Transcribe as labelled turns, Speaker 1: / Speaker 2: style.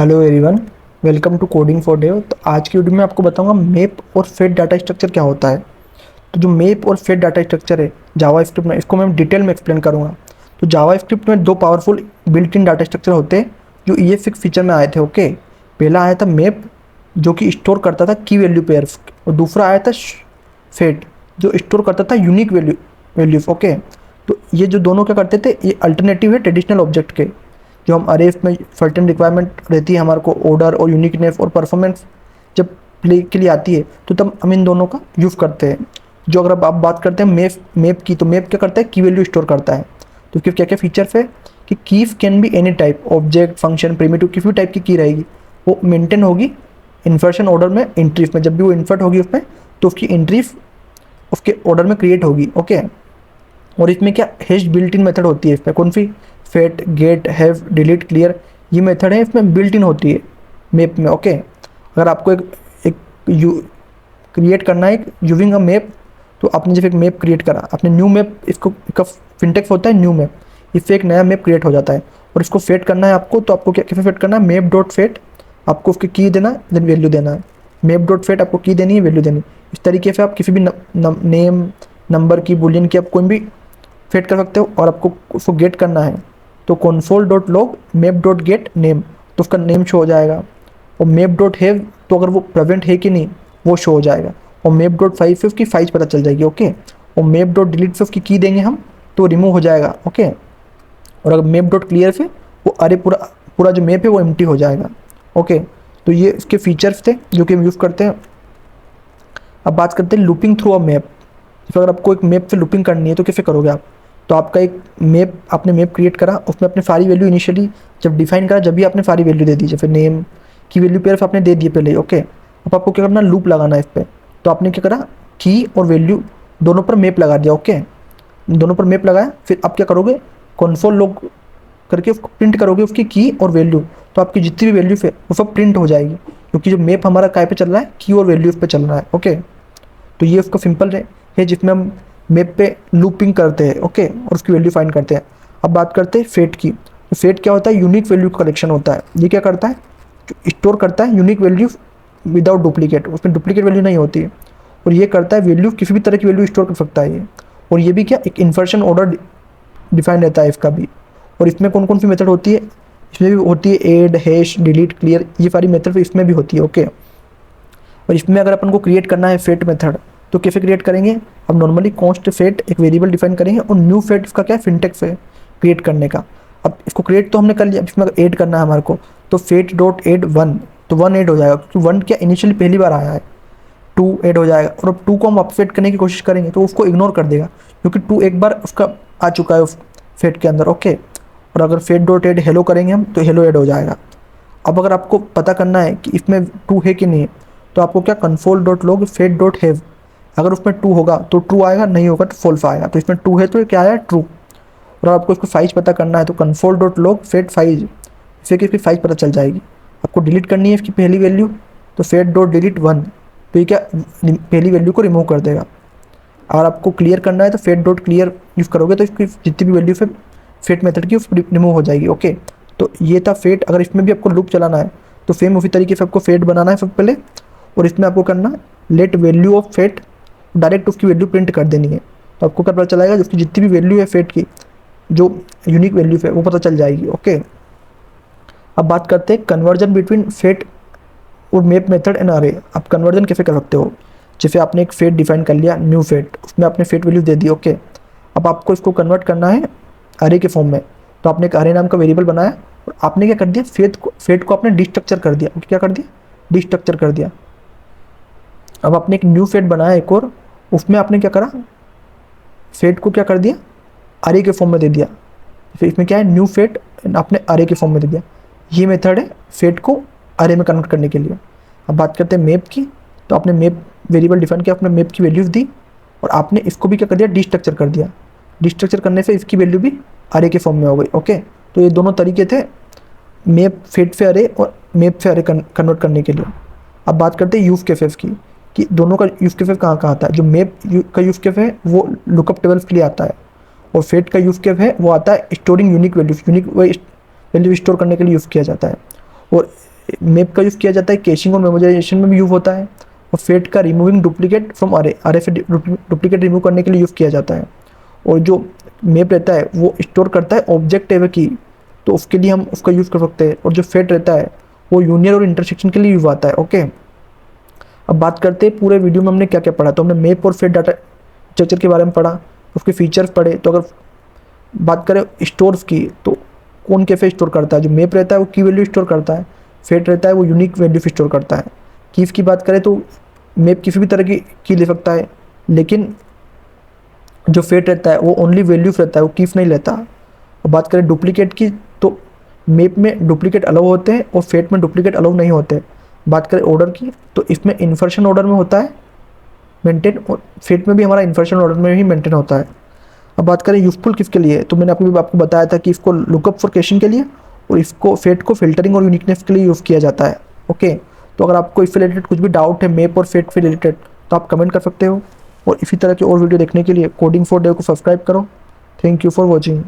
Speaker 1: Hello everyone, welcome to coding for dev. तो आज की वीडियो में आपको बताऊंगा मैप और फेट डाटा स्ट्रक्चर क्या होता है। तो जो मैप और फेट डाटा स्ट्रक्चर है जावा स्क्रिप्ट में, इसको मैं डिटेल में एक्सप्लेन करूंगा। तो जावा स्क्रिप्ट में दो powerful built in data structure होते हैं जो ES6 फीचर में आए थे। ओके, पहला आया था मैप जो कि स्टोर करता था की वैल्यू पेयर, और दूसरा आया था फेट जो स्टोर करता था यूनिक वैल्यूज। ओके, तो ये जो दोनों क्या करते थे, ये अल्टरनेटिव है ट्रेडिशनल ऑब्जेक्ट के। जो हम अरे में सर्टेन रिक्वायरमेंट रहती है हमारे को, ऑर्डर और यूनिकनेस और परफॉर्मेंस जब प्ले के लिए आती है तो तब हम इन दोनों का यूज़ करते हैं। जो अगर आप बात करते हैं मैप की, तो मैप क्या करता है, की वैल्यू स्टोर करता है। तो इसके क्या क्या फीचर्स है कि keys can be any type, object, function, primitive, किसी भी टाइप की राहेगी वो मेंटेन होगी इन्फर्शन ऑर्डर में, एंट्रीज में। जब भी वो इन्फर्ट होगी उसमें तो उसकी एंट्रीज उसके ऑर्डर में क्रिएट होगी। ओके, और इसमें क्या हैश बिल्ट इन मेथड होती है, इसमें कौन सी, फेट, गेट, हैव, डिलीट, क्लियर, ये मेथड है इसमें बिल्ट इन होती है मैप में। ओके, अगर आपको एक यू क्रिएट करना है यूजिंग अ मैप, तो आपने जब एक मैप क्रिएट करा, आपने न्यू मैप, इसका सिंटेक्स होता है न्यू मैप, इससे एक नया मैप क्रिएट हो जाता है। और इसको फेट करना है आपको, तो आपको क्या कैसे फेट करना है, मैप डॉट फेट, आपको उसकी की देना है, देन वैल्यू देना है। मैप डॉट फेट आपको की देनी है, वैल्यू देनी। इस तरीके से आप किसी भी नेम, नंबर की, बुलियन की, आप कोई भी फेट कर सकते हो। और आपको उसको गेट करना है तो console dot log map dot gate name, तो उसका नेम शो हो जाएगा। और मैप डॉट हैव, तो अगर वो प्रेजेंट है कि नहीं वो शो हो जाएगा। और मैप डॉट फाइव से उसकी फाइज पता चल जाएगी। ओके, और मैप डॉट डिलीट से उसकी की देंगे हम तो रिमूव हो जाएगा। ओके, और अगर मैप डॉट क्लियर से वो अरे पूरा पूरा जो मैप है वो एम्प्टी हो जाएगा। ओके, तो ये इसके फीचर्स थे जो कि हम यूज़ करते हैं। अब बात करते हैं लूपिंग थ्रू अ मैप। तो अगर आपको एक मैप से लूपिंग करनी है तो कैसे करोगे आप, तो आपका एक मैप, आपने मैप क्रिएट करा, उसमें अपने सारी वैल्यू इनिशियली जब डिफाइन करा, जब भी आपने सारी वैल्यू दे दी, जैसे नेम की वैल्यू पेयर आपने दे दिए पहले। ओके, अब आपको क्या करना, लूप लगाना है इस पर। तो आपने क्या करा, की और वैल्यू दोनों पर मैप लगा दिया। ओके, दोनों पर मैप लगाया, फिर आप क्या करोगे, कंसोल लॉग करके उसको प्रिंट करोगे उसकी की और वैल्यू, तो आपकी जितनी भी वैल्यू है वो सब प्रिंट हो जाएगी, क्योंकि जो मैप हमारा काय पे चल रहा है, की और वैल्यूज पे चल रहा है। ओके, तो ये उसका सिंपल है जिसमें हम मैप पे लूपिंग करते हैं। ओके, और उसकी वैल्यू फाइंड करते हैं। अब बात करते हैं फेट की। तो फेट क्या होता है, यूनिक वैल्यू कलेक्शन होता है। ये क्या करता है, स्टोर करता है यूनिक वैल्यू विदाउट डुप्लीकेट, उसमें डुप्लीकेट वैल्यू नहीं होती है। और ये करता है वैल्यू, किसी भी तरह की वैल्यू स्टोर कर सकता है ये। और ये भी क्या, एक इन्फर्शन ऑर्डर डिफाइन रहता है इसका भी। और इसमें कौन कौन सी मेथड होती है, इसमें भी होती है ऐड, हैश, डिलीट, क्लियर, ये सारी मेथड इसमें भी होती है। ओके, और इसमें अगर अपन को क्रिएट करना है फेट मेथड, तो कैसे क्रिएट करेंगे, हम नॉर्मली कॉन्स्ट फेट एक वेरिएबल डिफाइन करेंगे, और न्यू फेट इसका क्या है, सिंटेक्स है क्रिएट करने का। अब इसको क्रिएट तो हमने कर लिया, अब इसमें ऐड करना है हमारे को, तो फेट डॉट एड वन, तो वन ऐड हो जाएगा, क्योंकि वन क्या इनिशियली पहली बार आया है। टू ऐड हो जाएगा, और अब टू को हम अपसेट करने की कोशिश करेंगे तो उसको इग्नोर कर देगा, क्योंकि टू एक बार उसका आ चुका है उस फेट के अंदर। ओके, और अगर फेट डॉट एड हेलो करेंगे हम तो हेलो ऐड हो जाएगा। अब अगर आपको पता करना है कि इसमें टू है कि नहीं, तो आपको क्या, console dot log fate dot have, अगर उसमें टू होगा तो ट्रू आएगा, नहीं होगा तो फॉल्स आएगा। तो इसमें टू है तो क्या आया, ट्रू। और आपको इसको साइज पता करना है तो console dot log fate size, इससे कि इसकी साइज पता चल जाएगी। आपको डिलीट करनी है इसकी पहली वैल्यू, तो फेट डॉट डिलीट वन, तो ये क्या पहली वैल्यू को रिमूव कर देगा। अगर आपको क्लियर करना है तो फेट डॉट क्लियर यूज़ करोगे तो इसकी जितनी भी वैल्यू है फेट मेथड की रिमूव हो जाएगी। ओके, तो ये था फेट। अगर इसमें भी आपको लूप चलाना है तो सेम उसी तरीके से आपको फेट बनाना है सब पहले, और इसमें आपको करना let value of fate, direct उसकी वैल्यू प्रिंट कर देनी है। तो आपको क्या पता चलाएगा, उसकी जितनी भी वैल्यू है फेट की, जो यूनिक वैल्यू है वो पता चल जाएगी। ओके, अब बात करते हैं कन्वर्जन बिटवीन फेट और मैप मेथड एंड अरे। आप कन्वर्जन कैसे कर सकते हो, जैसे आपने एक फेट डिफाइन कर लिया, न्यू फेट, उसमें आपने फेट वैल्यू दे दी। ओके, अब आपको इसको कन्वर्ट करना है अरे के फॉर्म में, तो आपने एक अरे नाम का वेरिएबल बनाया, और आपने क्या कर दिया, फेट को आपने डिस्ट्रक्चर कर दिया। क्या कर दिया, डिस्ट्रक्चर कर दिया। अब आपने एक न्यू फेट बनाया एक और, उसमें आपने क्या करा, फेट को क्या कर दिया, अरे के फॉर्म में दे दिया। फिर इसमें क्या है, न्यू फेट आपने अरे के फॉर्म में दे दिया। ये मेथड है फेट को अरे में कन्वर्ट करने के लिए। अब बात करते हैं मैप की। तो आपने मैप वेरिएबल डिफाइन किया, आपने मैप की वैल्यूज दी, और आपने इसको भी क्या कर दिया, डिस्ट्रक्चर कर दिया। डिस्ट्रक्चर करने से इसकी वैल्यू भी अरे के फॉर्म में हो गई। ओके, तो ये दोनों तरीके थे मैप फेट से अरे और मैप से अरे कन्वर्ट करने के लिए। अब बात करते हैं यूज़ केसेस की, कि दोनों का यूज़ केस कहाँ कहाँ आता है। जो मैप का यूज़ केस है वो लुकअप टेबल्स के लिए आता है, और फेट का यूज़ केस है वो आता है storing unique values, unique value store करने के लिए यूज़ किया जाता है। और मैप का यूज़ किया जाता है कैशिंग और मेमोराइजेशन में भी यूज़ होता है। और फेट का रिमूविंग डुप्लीकेट फ्रॉम अरे, अरे से डुप्लीकेट रिमूव करने के लिए यूज़ किया जाता है। और जो मैप रहता है वो स्टोर करता है ऑब्जेक्ट एवे की, तो उसके लिए हम उसका यूज़ कर सकते हैं। और जो फेट रहता है वो यूनियन और इंटरसेक्शन के लिए यूज आता है। ओके, अब बात करते हैं पूरे वीडियो में हमने क्या क्या पढ़ा। तो हमने मैप और फेट डाटा स्ट्रक्चर के बारे में पढ़ा, उसके फीचर्स पढ़े। तो अगर बात करें स्टोर्स की, तो कौन कैसे स्टोर करता है, जो मैप रहता है वो की वैल्यू स्टोर करता है, फेट रहता है वो यूनिक वैल्यू स्टोर करता है। कीफ की बात करें तो मैप किसी भी तरह की ले सकता है, लेकिन जो फेट रहता है वो ओनली वैल्यूज रहता है, वो कीफ नहीं लेता। और बात करें डुप्लीकेट की, तो मैप में डुप्लीकेट अलाउ होते हैं और फेट में डुप्लीकेट अलाउ नहीं होते। बात करें ऑर्डर की, तो इसमें इन्फर्शन ऑर्डर में होता है मेंटेन, और फेट में भी हमारा इन्फर्शन ऑर्डर में ही मेंटेन होता है। अब बात करें यूजफुल किसके लिए, तो मैंने आपको बताया था कि इसको लुकअप फॉर कैशिंग के लिए, और इसको फेट को फिल्टरिंग और यूनिकनेस के लिए यूज़ किया जाता है। ओके, तो अगर आपको इससे रिलेटेड कुछ भी डाउट है मैप और फेट से रिलेटेड, तो आप कमेंट कर सकते हो। और इसी तरह की और वीडियो देखने के लिए कोडिंग फॉर डेव को सब्सक्राइब करो। Thank you for watching.